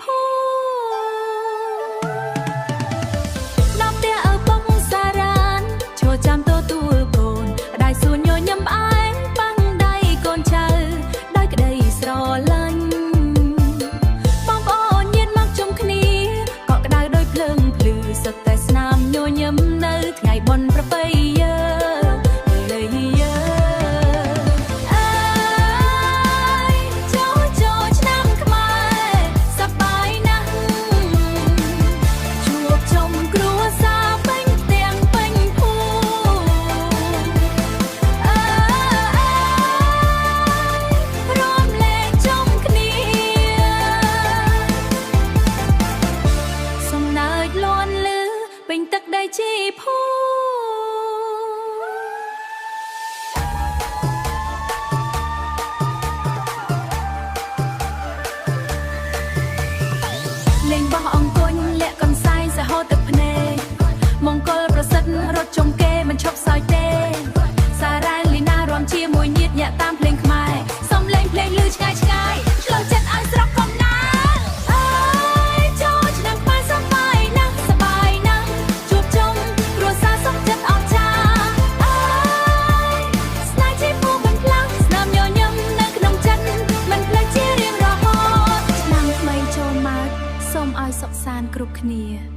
ភូនាំផ្ទះឪពុកសារ៉ានឈរចាំទទួលកូនដៃសួនញញឹមផ្អែមបាំងដៃកូនចៅដោយក្តីស្រឡាញ់បងប្អូនញាតិមកជុំគ្នាក៏ក្តៅដោយភ្លើងភ្លឺសុទ្ធតែស្នាមញញឹមនៅថ្ងៃបុណ្យប្រពៃទឹកដីជីភូលេងបោះអង្គុញលាក់កន្សែងសហូរទឹកភ្នែកមង្គលប្រសិទ្ធរត់ជុំគេមិនឈប់សោយទេសារ៉ានលីណារាំជាមួយញាតិញាក់តាមភ្លេងខ្មែរសំលេងភ្លេងលឺឆ្ងាយឆ្ងាយឆ្លងចិត្តឲ្យស្រស់កំណាសូមឲ្យសុខសាន្តគ្រប់គ្នា